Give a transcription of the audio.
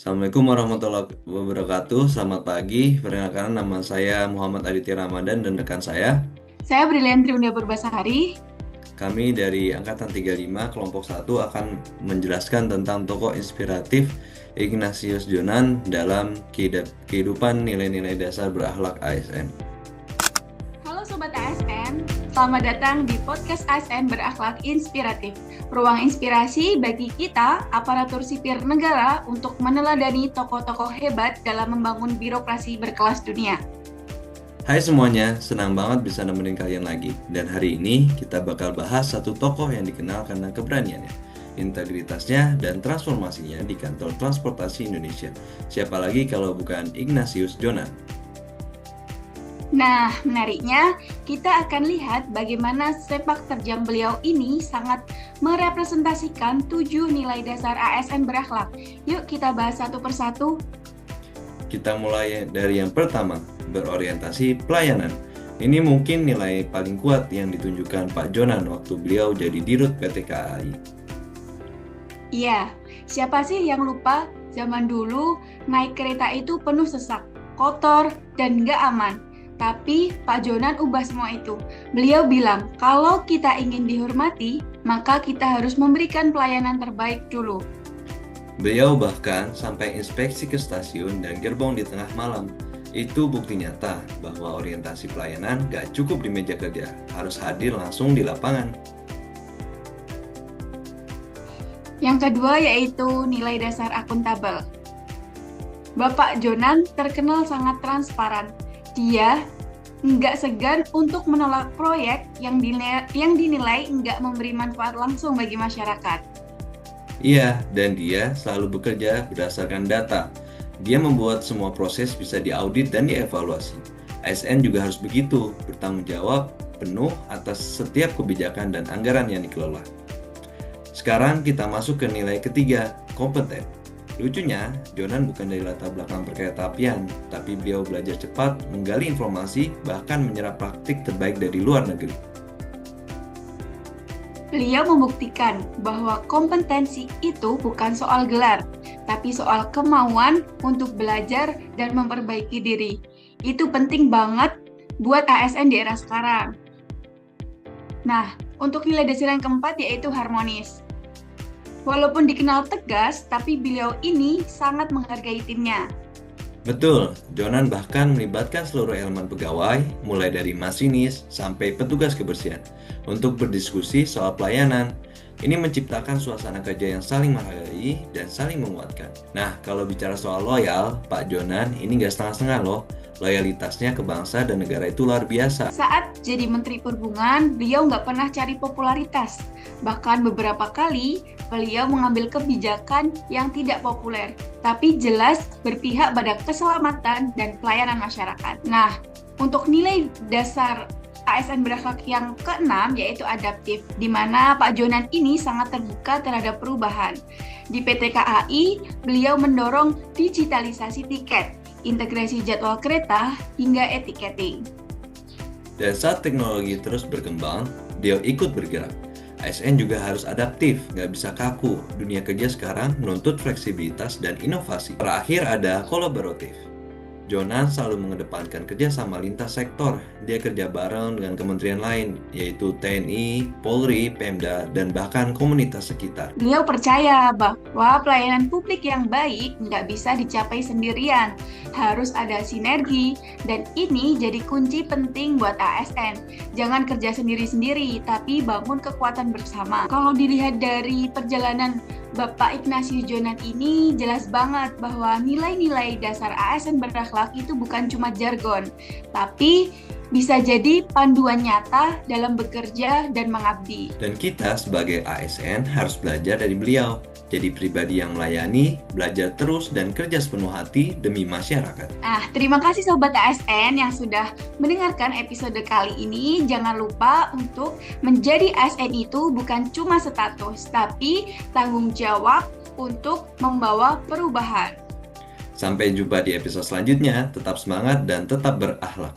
Assalamualaikum warahmatullahi wabarakatuh. Selamat pagi. Perkenalkan nama saya Muhammad Aditya Ramadan dan rekan saya. Saya Brilian Triunia Purbasari. Kami dari Angkatan 35 Kelompok 1 akan menjelaskan tentang tokoh inspiratif Ignatius Jonan dalam kehidupan nilai-nilai dasar berakhlak ASN. Halo Sobat ASN, selamat datang di podcast ASN Berakhlak Inspiratif. Ruang inspirasi bagi kita, aparatur sipil negara, untuk meneladani tokoh-tokoh hebat dalam membangun birokrasi berkelas dunia. Hai semuanya, senang banget bisa nemenin kalian lagi. Dan hari ini kita bakal bahas satu tokoh yang dikenal karena keberaniannya, integritasnya, dan transformasinya di kantor transportasi Indonesia. Siapa lagi kalau bukan Ignatius Jonan? Nah, menariknya, kita akan lihat bagaimana sepak terjang beliau ini sangat merepresentasikan 7 nilai dasar ASN berakhlak. Yuk kita bahas satu persatu. Kita mulai dari yang pertama, berorientasi pelayanan. Ini mungkin nilai paling kuat yang ditunjukkan Pak Jonan waktu beliau jadi Dirut PT KAI. Iya, siapa sih yang lupa zaman dulu naik kereta itu penuh sesak, kotor, dan nggak aman. Tapi Pak Jonan ubah semua itu. Beliau bilang, kalau kita ingin dihormati, maka kita harus memberikan pelayanan terbaik dulu. Beliau bahkan sampai inspeksi ke stasiun dan gerbong di tengah malam. Itu bukti nyata bahwa orientasi pelayanan gak cukup di meja kerja, harus hadir langsung di lapangan. Yang kedua yaitu nilai dasar akuntabel. Bapak Jonan terkenal sangat transparan. Dia nggak segan untuk menolak proyek yang dinilai nggak memberi manfaat langsung bagi masyarakat. Iya, dan dia selalu bekerja berdasarkan data. Dia membuat semua proses bisa diaudit dan dievaluasi. ASN juga harus begitu, bertanggung jawab penuh atas setiap kebijakan dan anggaran yang dikelola. Sekarang kita masuk ke nilai ketiga, kompeten. Lucunya, Jonan bukan dari latar belakang perkeretaapian, tapi beliau belajar cepat, menggali informasi, bahkan menyerap praktik terbaik dari luar negeri. Beliau membuktikan bahwa kompetensi itu bukan soal gelar, tapi soal kemauan untuk belajar dan memperbaiki diri. Itu penting banget buat ASN di era sekarang. Nah, untuk nilai dasar yang keempat yaitu harmonis. Walaupun dikenal tegas, tapi beliau ini sangat menghargai timnya. Betul, Jonan bahkan melibatkan seluruh elemen pegawai, mulai dari masinis sampai petugas kebersihan, untuk berdiskusi soal pelayanan. Ini menciptakan suasana kerja yang saling menghargai dan saling menguatkan. Nah, kalau bicara soal loyal, Pak Jonan ini nggak setengah-setengah loh. Loyalitasnya ke bangsa dan negara itu luar biasa. Saat jadi Menteri Perhubungan, beliau nggak pernah cari popularitas. Bahkan beberapa kali, beliau mengambil kebijakan yang tidak populer, tapi jelas berpihak pada keselamatan dan pelayanan masyarakat. Nah, untuk nilai dasar ASN berakhlak yang keenam yaitu adaptif, di mana Pak Jonan ini sangat terbuka terhadap perubahan. Di PT KAI, beliau mendorong digitalisasi tiket, integrasi jadwal kereta, hingga etiketing. Dan saat teknologi terus berkembang, dia ikut bergerak. ASN juga harus adaptif, nggak bisa kaku. Dunia kerja sekarang menuntut fleksibilitas dan inovasi. Terakhir ada kolaboratif. Jonan selalu mengedepankan kerjasama lintas sektor. Dia kerja bareng dengan kementerian lain, yaitu TNI, Polri, Pemda, dan bahkan komunitas sekitar. Beliau percaya bahwa pelayanan publik yang baik nggak bisa dicapai sendirian, harus ada sinergi, dan ini jadi kunci penting buat ASN. Jangan kerja sendiri-sendiri, tapi bangun kekuatan bersama. Kalau dilihat dari perjalanan Bapak Ignatius Jonan ini, jelas banget bahwa nilai-nilai dasar ASN berakhlak itu bukan cuma jargon, tapi bisa jadi panduan nyata dalam bekerja dan mengabdi. Dan kita sebagai ASN harus belajar dari beliau. Jadi pribadi yang melayani, belajar terus, dan kerja sepenuh hati demi masyarakat. Terima kasih Sobat ASN yang sudah mendengarkan episode kali ini. Jangan lupa untuk menjadi ASN itu bukan cuma status, tapi tanggung jawab untuk membawa perubahan. Sampai jumpa di episode selanjutnya. Tetap semangat dan tetap berakhlak.